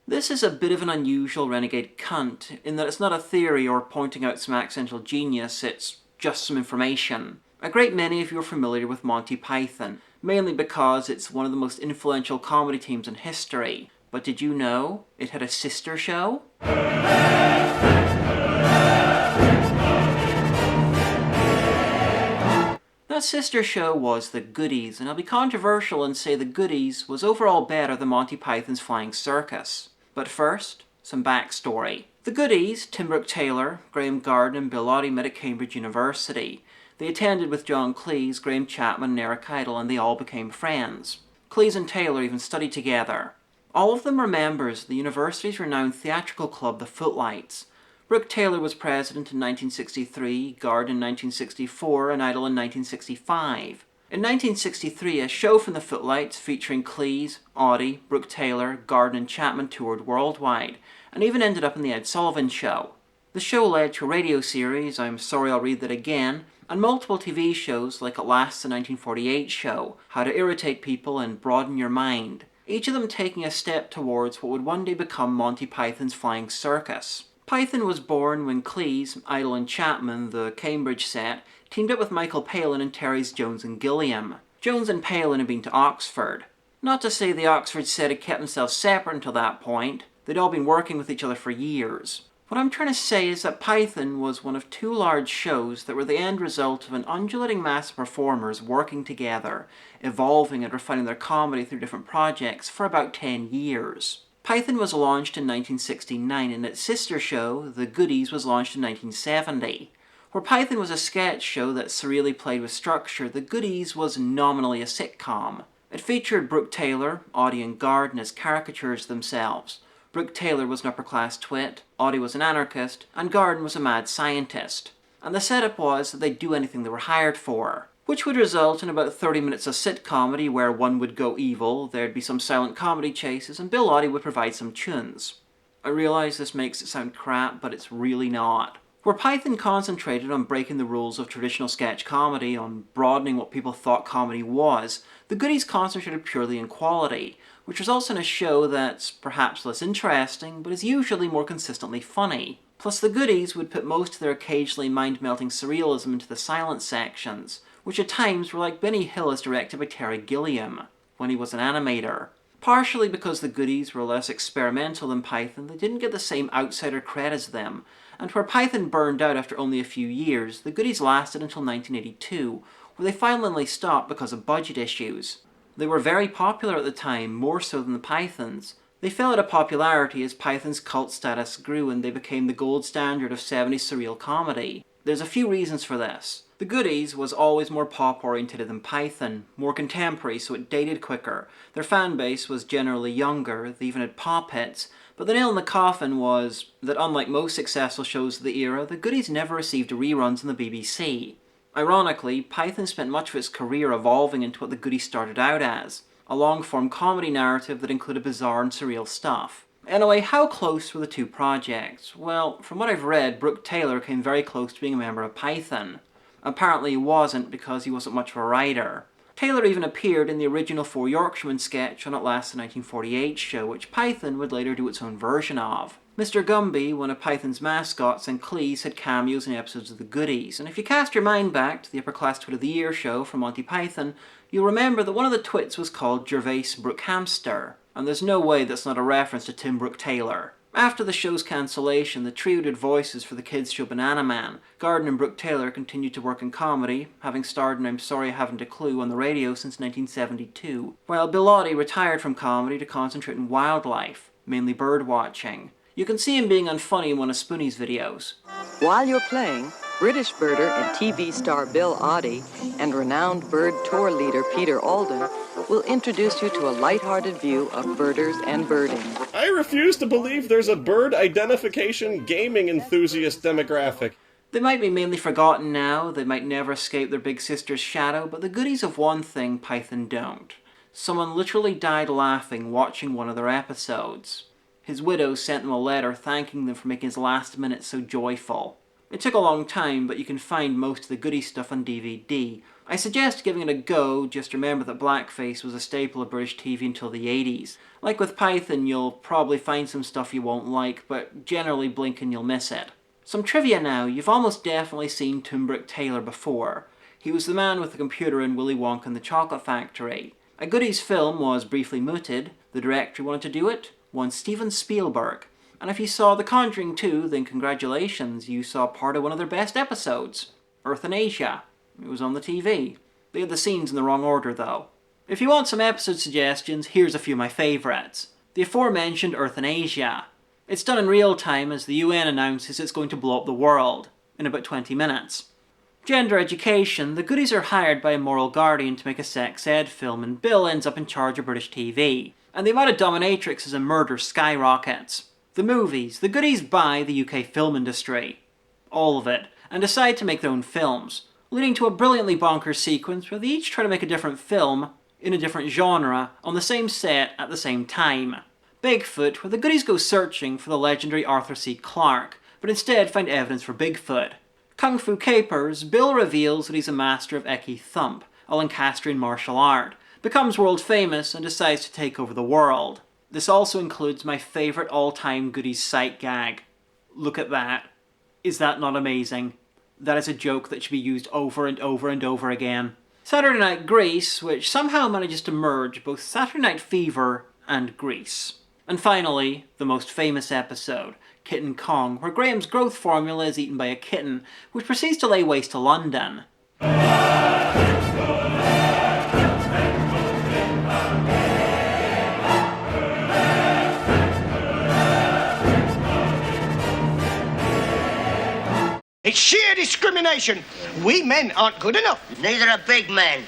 This is a bit of an unusual renegade cunt, in that it's not a theory or pointing out some accidental genius, it's just some information. A great many of you are familiar with Monty Python, mainly because it's one of the most influential comedy teams in history. But did you know it had a sister show? That sister show was The Goodies, and I'll be controversial and say The Goodies was overall better than Monty Python's Flying Circus. But first, some backstory. The Goodies, Tim Brooke-Taylor, Graham Garden and Bill Oddie met at Cambridge University. They attended with John Cleese, Graham Chapman and Eric Idle, and they all became friends. Cleese and Taylor even studied together. All of them were members of the university's renowned theatrical club, the Footlights. Brooke-Taylor was president in 1963, Garden in 1964, and Idle in 1965. In 1963, a show from the Footlights featuring Cleese, Oddie, Brooke-Taylor, Garden and Chapman toured worldwide, and even ended up in The Ed Sullivan Show. The show led to a radio series, I'm Sorry I'll Read That Again, and multiple TV shows like At Last the 1948 Show, How to Irritate People and Broaden Your Mind, each of them taking a step towards what would one day become Monty Python's Flying Circus. Python was born when Cleese, Idle and Chapman, the Cambridge set, teamed up with Michael Palin and Terry's Jones and Gilliam. Jones and Palin had been to Oxford. Not to say the Oxford set had kept themselves separate until that point, they'd all been working with each other for years. What I'm trying to say is that Python was one of two large shows that were the end result of an undulating mass of performers working together, evolving and refining their comedy through different projects for about 10 years. Python was launched in 1969 and its sister show, The Goodies, was launched in 1970. Where Python was a sketch show that surreally played with structure, The Goodies was nominally a sitcom. It featured Brooke-Taylor, Oddie and Garden as caricatures themselves. Brooke-Taylor was an upper-class twit, Oddie was an anarchist, and Garden was a mad scientist. And the setup was that they'd do anything they were hired for, which would result in about 30 minutes of sitcomedy where one would go evil, there'd be some silent comedy chases, and Bill Oddie would provide some tunes. I realise this makes it sound crap, but it's really not. Where Python concentrated on breaking the rules of traditional sketch comedy, on broadening what people thought comedy was, The Goodies concentrated purely on quality, which results in a show that's perhaps less interesting, but is usually more consistently funny. Plus The Goodies would put most of their occasionally mind-melting surrealism into the silent sections, which at times were like Benny Hill as directed by Terry Gilliam, when he was an animator. Partially because The Goodies were less experimental than Python, they didn't get the same outsider cred as them, and where Python burned out after only a few years, The Goodies lasted until 1982, where they finally stopped because of budget issues. They were very popular at the time, more so than the Pythons. They fell out of popularity as Python's cult status grew and they became the gold standard of 70s surreal comedy. There's a few reasons for this. The Goodies was always more pop-oriented than Python, more contemporary so it dated quicker. Their fan base was generally younger, they even had pop hits, but the nail in the coffin was that unlike most successful shows of the era, The Goodies never received reruns on the BBC. Ironically, Python spent much of its career evolving into what The Goodies started out as, a long-form comedy narrative that included bizarre and surreal stuff. Anyway, how close were the two projects? Well, from what I've read, Brooke-Taylor came very close to being a member of Python. Apparently he wasn't because he wasn't much of a writer. Taylor even appeared in the original Four Yorkshiremen sketch on At Last the 1948 Show, which Python would later do its own version of. Mr. Gumby, one of Python's mascots, and Cleese had cameos in episodes of The Goodies, and if you cast your mind back to the Upper Class Twit of the Year show from Monty Python, you'll remember that one of the twits was called Gervais Brookhamster, and there's no way that's not a reference to Tim Brooke-Taylor. After the show's cancellation, the trio did voices for the kids' show Banana Man. Garden and Brooke-Taylor continued to work in comedy, having starred in I'm Sorry I Haven't a Clue on the radio since 1972, while Bill Oddie retired from comedy to concentrate on wildlife, mainly bird watching. You can see him being unfunny in one of Spoonie's videos. While you're playing, British birder and TV star Bill Oddie and renowned bird tour leader Peter Alden will introduce you to a lighthearted view of birders and birding. I refuse to believe there's a bird identification gaming enthusiast demographic. They might be mainly forgotten now, they might never escape their big sister's shadow, but the Goodies have one thing Python don't. Someone literally died laughing watching one of their episodes. His widow sent them a letter thanking them for making his last minute so joyful. It took a long time, but you can find most of the Goodies stuff on DVD, I suggest giving it a go, just remember that blackface was a staple of British TV until the 80s. Like with Python, you'll probably find some stuff you won't like, but generally blink and you'll miss it. Some trivia now. You've almost definitely seen Brooke-Taylor before. He was the man with the computer in Willy Wonka and the Chocolate Factory. A Goodies film was briefly mooted. The director who wanted to do it? One Steven Spielberg. And if you saw The Conjuring 2, then congratulations, you saw part of one of their best episodes. Euthanasia. It was on the TV. They had the scenes in the wrong order though. If you want some episode suggestions, here's a few of my favourites. The aforementioned Euthanasia. It's done in real time as the UN announces it's going to blow up the world, in about 20 minutes. Gender education. The Goodies are hired by a moral guardian to make a sex ed film, and Bill ends up in charge of British TV. And the amount of dominatrixes and murder skyrockets. The movies. The Goodies buy the UK film industry. All of it. And decide to make their own films, leading to a brilliantly bonkers sequence where they each try to make a different film, in a different genre, on the same set at the same time. Bigfoot, where the Goodies go searching for the legendary Arthur C. Clarke, but instead find evidence for Bigfoot. Kung Fu Capers, Bill reveals that he's a master of Eki Thump, a Lancastrian martial art, becomes world famous and decides to take over the world. This also includes my favourite all-time Goodies sight gag. Look at that. Is that not amazing? That is a joke that should be used over and over and over again. Saturday Night Grease, which somehow manages to merge both Saturday Night Fever and Grease. And finally, the most famous episode, Kitten Kong, where Graham's growth formula is eaten by a kitten, which proceeds to lay waste to London. It's sheer discrimination. We men aren't good enough. Neither are big men.